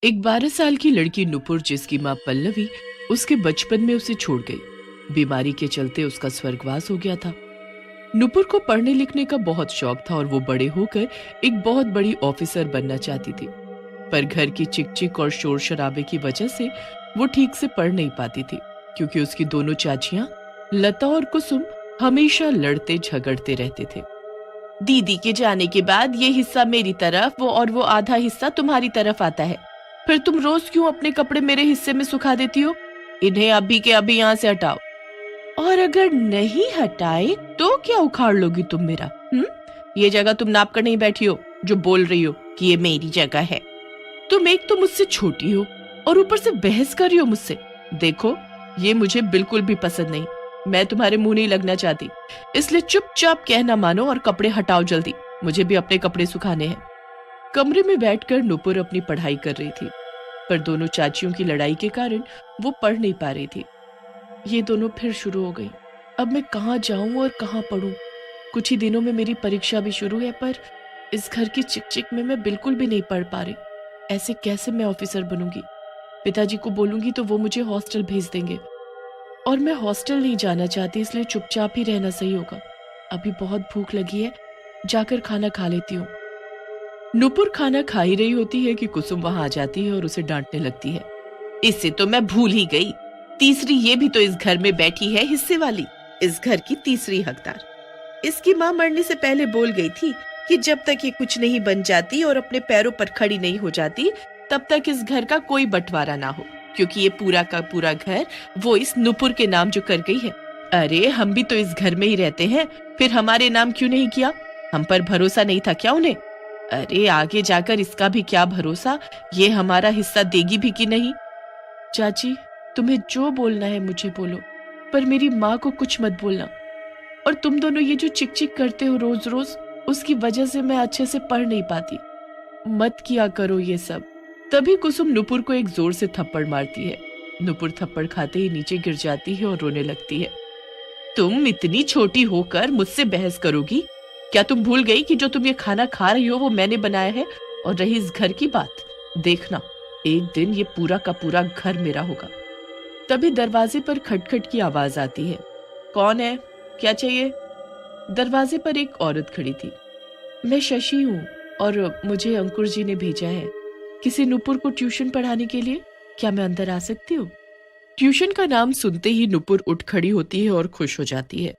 एक 12 साल की लड़की नुपुर, जिसकी माँ पल्लवी उसके बचपन में उसे छोड़ गई। बीमारी के चलते उसका स्वर्गवास हो गया था। नुपुर को पढ़ने लिखने का बहुत शौक था और वो बड़े होकर एक बहुत बड़ी ऑफिसर बनना चाहती थी। पर घर की चिक-चिक और शोर शराबे की वजह से वो ठीक से पढ़ नहीं पाती थी, क्योंकि उसकी दोनों चाचियां लता और कुसुम हमेशा लड़ते झगड़ते रहते थे। दीदी के जाने के बाद ये हिस्सा मेरी तरफ वो आधा हिस्सा तुम्हारी तरफ आता है। फिर तुम रोज क्यों अपने कपड़े मेरे हिस्से में सुखा देती हो? इन्हें अभी के अभी यहाँ से हटाओ। और अगर नहीं हटाए तो क्या उखाड़ लोगी तुम मेरा? ये जगह तुम नाप कर नहीं बैठी हो जो बोल रही हो कि ये मेरी जगह है। तुम एक तो मुझसे छोटी हो और ऊपर से बहस कर रही हो मुझसे। देखो, ये मुझे बिल्कुल भी पसंद नहीं। मैं तुम्हारे मुंह नहीं लगना चाहती, इसलिए चुपचाप कहना मानो और कपड़े हटाओ जल्दी। मुझे भी अपने कपड़े सुखाने हैं। कमरे में बैठकर नुपुर अपनी पढ़ाई कर रही थी, पर दोनों चाचियों की लड़ाई के कारण वो पढ़ नहीं पा रही थी। ये दोनों फिर शुरू हो गई। अब मैं कहाँ जाऊं और कहाँ पढ़ूं? कुछ ही दिनों में मेरी परीक्षा भी शुरू है, पर इस घर की चिक-चिक में मैं बिल्कुल भी नहीं पढ़ पा रही। ऐसे कैसे मैं ऑफिसर बनूंगी? पिताजी को बोलूंगी तो वो मुझे हॉस्टल भेज देंगे, और मैं हॉस्टल नहीं जाना चाहती, इसलिए चुपचाप ही रहना सही होगा। अभी बहुत भूख लगी है, जाकर खाना खा लेती हूँ। नुपुर खाना खा ही रही होती है कि कुसुम वहां आ जाती है और उसे डांटने लगती है। इससे तो मैं भूल ही गई, तीसरी ये भी तो इस घर में बैठी है, हिस्से वाली, इस घर की तीसरी हकदार। इसकी माँ मरने से पहले बोल गई थी कि जब तक ये कुछ नहीं बन जाती और अपने पैरों पर खड़ी नहीं हो जाती, तब तक इस घर का कोई बंटवारा ना हो, क्योंकि ये पूरा का पूरा घर वो इस नुपुर के नाम जो कर गई है। अरे हम भी तो इस घर में ही रहते हैं, फिर हमारे नाम क्यों नहीं किया? हम पर भरोसा नहीं था क्या उन्हें? अरे आगे जाकर इसका भी क्या भरोसा, ये हमारा हिस्सा देगी भी कि नहीं। चाची, तुम्हें जो बोलना है मुझे बोलो, पर मेरी माँ को कुछ मत बोलना। और तुम दोनों ये जो चिक चिक करते हो रोज रोज, उसकी वजह से मैं अच्छे से पढ़ नहीं पाती। मत किया करो ये सब। तभी कुसुम नुपुर को एक जोर से थप्पड़ मारती है। नुपुर थप्पड़ खाते ही नीचे गिर जाती है और रोने लगती है। तुम इतनी छोटी होकर मुझसे बहस करोगी? क्या तुम भूल गई कि जो तुम ये खाना खा रही हो वो मैंने बनाया है? और रही इस घर की बात, देखना एक दिन ये पूरा का पूरा घर मेरा होगा। तभी दरवाजे पर खटखट की आवाज आती है। कौन है? क्या चाहिए? दरवाजे पर एक औरत खड़ी थी। मैं शशि हूँ और मुझे अंकुर जी ने भेजा है किसी नुपुर को ट्यूशन पढ़ाने के लिए। क्या मैं अंदर आ सकती हूँ? ट्यूशन का नाम सुनते ही नुपुर उठ खड़ी होती है और खुश हो जाती है।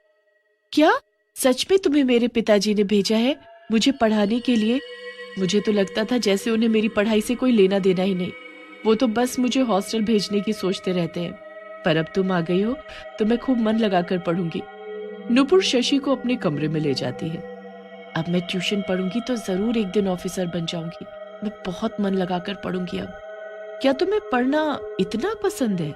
क्या सच में तुम्हें मेरे पिताजी ने भेजा है मुझे पढ़ाने के लिए? मुझे तो लगता था जैसे उन्हें मेरी पढ़ाई से कोई लेना देना ही नहीं। वो तो बस मुझे हॉस्टल भेजने की सोचते रहते हैं। पर अब तुम आ गई हो तो मैं खूब मन लगाकर पढ़ूंगी। नुपुर शशि को अपने कमरे में ले जाती है। अब मैं ट्यूशन पढ़ूंगी तो जरूर एक दिन ऑफिसर बन जाऊंगी। मैं बहुत मन लगाकर पढ़ूंगी अब। क्या तुम्हें पढ़ना इतना पसंद है?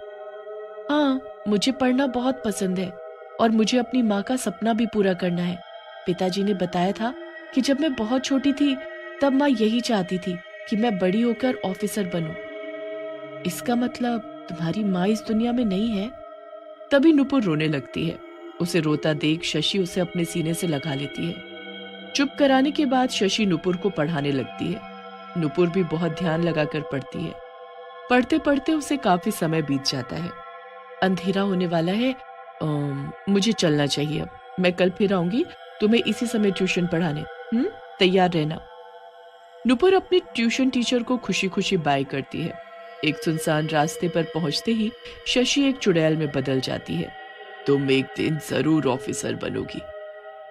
हाँ, मुझे पढ़ना बहुत पसंद है और मुझे अपनी माँ का सपना भी पूरा करना है। पिताजी ने बताया था कि जब मैं बहुत छोटी थी तब माँ यही चाहती थी कि मैं बड़ी होकर ऑफिसर बनूं। इसका मतलब तुम्हारी माँ इस दुनिया में नहीं है? तभी नुपुर रोने लगती है। उसे रोता देख शशि उसे अपने सीने से लगा लेती है। चुप कराने के बाद शशि नुपुर को पढ़ाने लगती है। नुपुर भी बहुत ध्यान लगाकर पढ़ती है। पढ़ते पढ़ते उसे काफी समय बीत जाता है। अंधेरा होने वाला है। मुझे चलना चाहिए अब। मैं कल फिर आऊंगी तुम्हें इसी समय ट्यूशन पढ़ाने। तैयार रहना। नुपुर अपनी ट्यूशन टीचर को खुशी खुशी बाय करती है। एक सुनसान रास्ते पर पहुंचते ही शशि एक चुड़ैल में बदल जाती है। तुम एक दिन जरूर ऑफिसर बनोगी,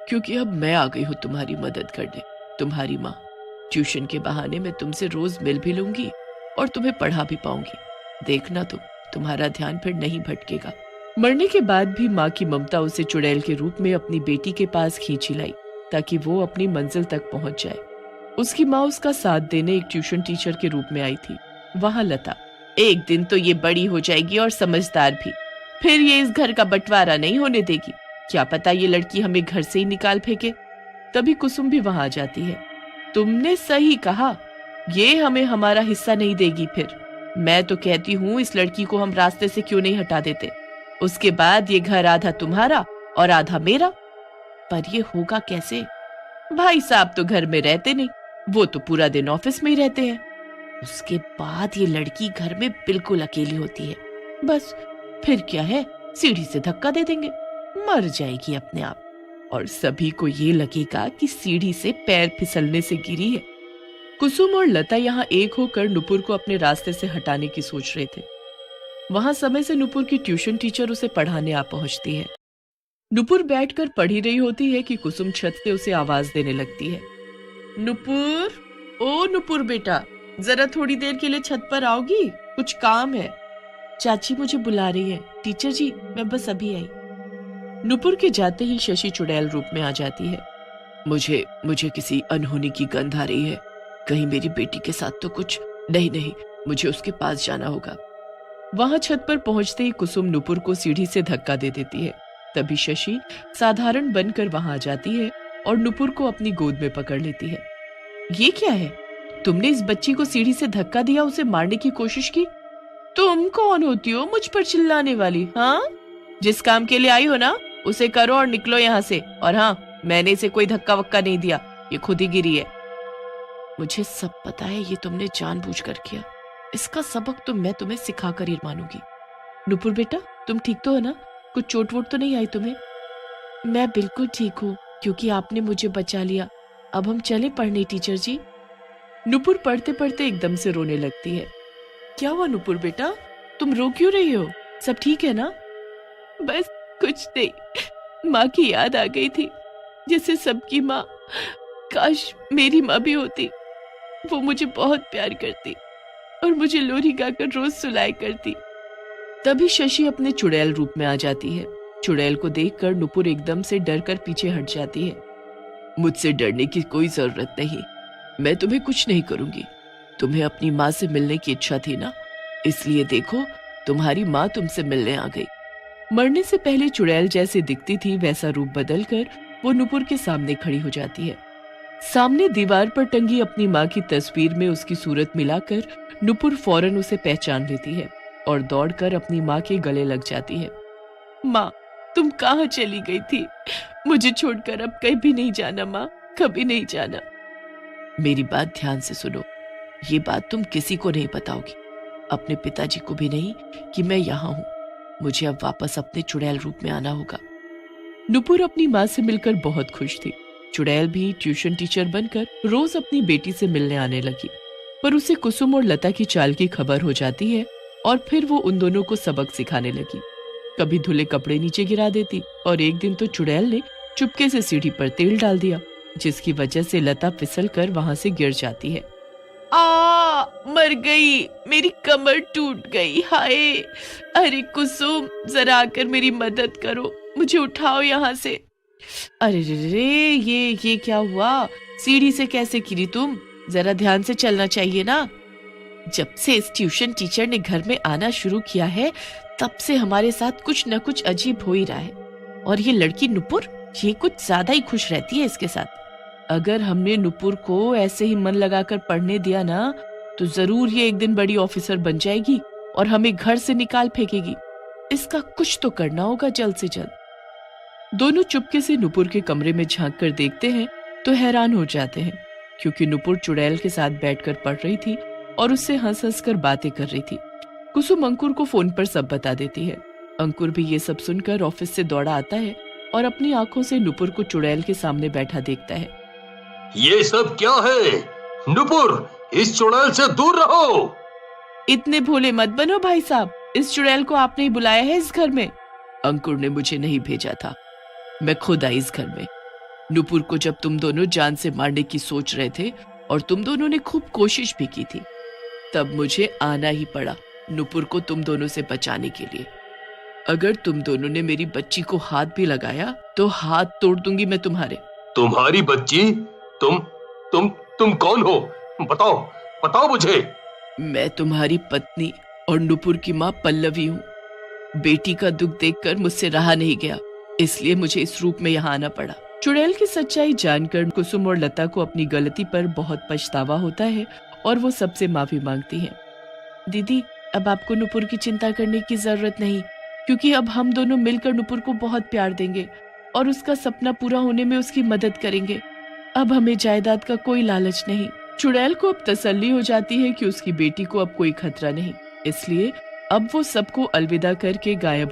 क्योंकि अब मैं आ गई हूँ तुम्हारी मदद करने। तुम्हारी माँ, ट्यूशन के बहाने मैं तुमसे रोज मिल भी लूंगी और तुम्हें पढ़ा भी पाऊंगी। देखना तुम्हारा ध्यान फिर नहीं भटकेगा। मरने के बाद भी माँ की ममता उसे चुड़ैल के रूप में अपनी बेटी के पास खींची लाई, ताकि वो अपनी मंजिल तक पहुंच जाए। उसकी माँ उसका साथ देने एक ट्यूशन टीचर के रूप में आई थी। वहां लता, एक दिन तो ये बड़ी हो जाएगी और समझदार भी, फिर ये इस घर का बंटवारा नहीं होने देगी। क्या पता ये लड़की हमें घर से ही निकाल फेंके। तभी कुसुम भी वहां आ जाती है। तुमने सही कहा, ये हमें हमारा हिस्सा नहीं देगी। फिर मैं तो कहती हूँ इस लड़की को हम रास्ते से क्यों नहीं हटा देते। उसके बाद ये घर आधा तुम्हारा और आधा मेरा। पर ये होगा कैसे? भाई साहब तो घर में रहते नहीं, वो तो पूरा दिन ऑफिस में ही रहते हैं। उसके बाद ये लड़की घर में बिल्कुल अकेली होती है। बस फिर क्या है, सीढ़ी से धक्का दे देंगे, मर जाएगी अपने आप, और सभी को ये लगेगा कि सीढ़ी से पैर फिसलने से गिरी है। कुसुम और लता यहाँ एक होकर नुपुर को अपने रास्ते से हटाने की सोच रहे थे। वहां समय से नुपुर की ट्यूशन टीचर उसे पढ़ाने आ पहुंचती है। नुपुर बैठकर पढ़ ही रही होती है कि कुसुम छत से उसे आवाज देने लगती है। नुपुर, ओ नुपुर बेटा, जरा थोड़ी देर के लिए छत पर आओगी, कुछ काम है। चाची मुझे बुला रही है। टीचर जी, मैं बस अभी आई। नुपुर के जाते ही शशि चुड़ैल रूप में आ जाती है। मुझे किसी अनहोनी की गंध आ रही है। कहीं मेरी बेटी के साथ तो कुछ नहीं, मुझे उसके पास जाना होगा। वहां छत पर पहुंचते ही कुसुम नुपुर को सीढ़ी से धक्का दे देती है। तभी शशि साधारण बनकर वहां आ जाती है और नुपुर को अपनी गोद में पकड़ लेती है। ये क्या है? तुमने इस बच्ची को सीढ़ी से धक्का दिया, उसे मारने की कोशिश की? तुम कौन होती हो मुझ पर चिल्लाने वाली? हाँ, जिस काम के लिए आई हो ना, उसे करो और निकलो यहाँ से। और हाँ, मैंने इसे कोई धक्का वक्का नहीं दिया, ये खुद ही गिरी है। मुझे सब पता है, ये तुमने जानबूझकर किया। इसका सबक तो मैं तुम्हें सिखा कर ही मानूंगी। नुपुर बेटा, तुम ठीक तो हो ना? कुछ चोट वोट तो नहीं आई तुम्हें? मैं बिल्कुल ठीक हूँ, क्योंकि आपने मुझे बचा लिया। अब हम चले पढ़ने टीचर जी। नुपुर पढ़ते पढ़ते एकदम से रोने लगती है। क्या हुआ नुपुर बेटा, तुम रो क्यों रही हो? सब ठीक है ना? बस कुछ नहीं, माँ की याद आ गई थी, जैसे सबकी माँ। काश मेरी माँ भी होती। वो मुझे बहुत प्यार करती और मुझे लोरी गाकर रोज सुलाया करती। तभी शशि अपने चुड़ैल रूप में आ जाती है। चुड़ैल को देखकर नुपुर एकदम से डर कर पीछे हट जाती है। मुझसे डरने की कोई जरूरत नहीं, मैं तुम्हें कुछ नहीं करूंगी। तुम्हें अपनी माँ से मिलने की इच्छा थी ना, इसलिए देखो तुम्हारी माँ तुमसे मिलने आ गई। मरने से पहले चुड़ैल जैसे दिखती थी वैसा रूप बदलकर वो नुपुर के सामने खड़ी हो जाती है। सामने दीवार पर टंगी अपनी माँ की तस्वीर में उसकी सूरत मिलाकर नुपुर फौरन उसे पहचान लेती है और दौड़कर अपनी माँ के गले लग जाती है। माँ, तुम कहाँ चली गई थी? मुझे छोड़कर अब कहीं भी नहीं जाना माँ, कभी नहीं जाना। मेरी बात ध्यान से सुनो, ये बात तुम किसी को नहीं बताओगी, अपने पिताजी को भी नहीं, कि मैं यहाँ हूँ। मुझे अब वापस अपने चुड़ैल रूप में आना होगा। नुपुर अपनी माँ से मिलकर बहुत खुश थी। चुड़ैल भी ट्यूशन टीचर बनकर रोज अपनी बेटी से मिलने आने लगी, पर उसे कुसुम और लता की चाल की खबर हो जाती है और फिर वो उन दोनों को सबक सिखाने लगी। कभी धुले कपड़े नीचे गिरा देती और एक दिन तो चुड़ैल ने चुपके से सीढ़ी पर तेल डाल दिया, जिसकी वजह से लता फिसल कर वहां से गिर जाती है। मर गई, मेरी कमर टूट गई, हाय। अरे कुसुम, जरा आकर मेरी मदद करो, मुझे उठाओ यहाँ से। अरे रे, ये क्या हुआ? सीढ़ी से कैसे गिरी तुम? जरा ध्यान से चलना चाहिए ना। जब से इस ट्यूशन टीचर ने घर में आना शुरू किया है, तब से हमारे साथ कुछ न कुछ अजीब हो ही रहा है। और ये लड़की नुपुर, ये कुछ ज्यादा ही खुश रहती है इसके साथ। अगर हमने नुपुर को ऐसे ही मन लगाकर पढ़ने दिया ना, तो जरूर ये एक दिन बड़ी ऑफिसर बन जाएगी और हमें घर से निकाल फेंकेगी। इसका कुछ तो करना होगा जल्द से जल्द। दोनों चुपके से नुपुर के कमरे में झांक कर देखते हैं तो हैरान हो जाते हैं, क्योंकि नुपुर चुड़ैल के साथ बैठकर पढ़ रही थी और उससे हंस हंस कर बातें कर रही थी। कुसुम अंकुर को फोन पर सब बता देती है। अंकुर भी ये सब सुनकर ऑफिस से दौड़ा आता है और अपनी आंखों से नुपुर को चुड़ैल के सामने बैठा देखता है। ये सब क्या है? नुपुर, इस चुड़ैल से दूर रहो। इतने भोले मत बनो भाई साहब, इस चुड़ैल को आपने ही बुलाया है इस घर में। अंकुर ने मुझे नहीं भेजा था, मैं खुद आई इस घर में। नुपुर को जब तुम दोनों जान से मारने की सोच रहे थे और तुम दोनों ने खूब कोशिश भी की थी, तब मुझे आना ही पड़ा नुपुर को तुम दोनों से बचाने के लिए। अगर तुम दोनों ने मेरी बच्ची को हाथ भी लगाया तो हाथ तोड़ दूंगी मैं तुम्हारे। तुम्हारी बच्ची? तुम कौन हो? बताओ मुझे। मैं तुम्हारी पत्नी और नुपुर की माँ पल्लवी हूँ। बेटी का दुख देखकर मुझसे रहा नहीं गया, इसलिए मुझे इस रूप में यहाँ आना पड़ा। चुड़ैल की सच्चाई जानकर कुसुम और लता को अपनी गलती पर बहुत पछतावा होता है और वो सबसे माफी मांगती हैं। दीदी, अब आपको नुपुर की चिंता करने की जरूरत नहीं, क्योंकि अब हम दोनों मिलकर नुपुर को बहुत प्यार देंगे और उसका सपना पूरा होने में उसकी मदद करेंगे। अब हमें जायदाद का कोई लालच नहीं। चुड़ैल को अब तसल्ली हो जाती है कि उसकी बेटी को अब कोई खतरा नहीं, इसलिए अब वो सबको अलविदा करके गायब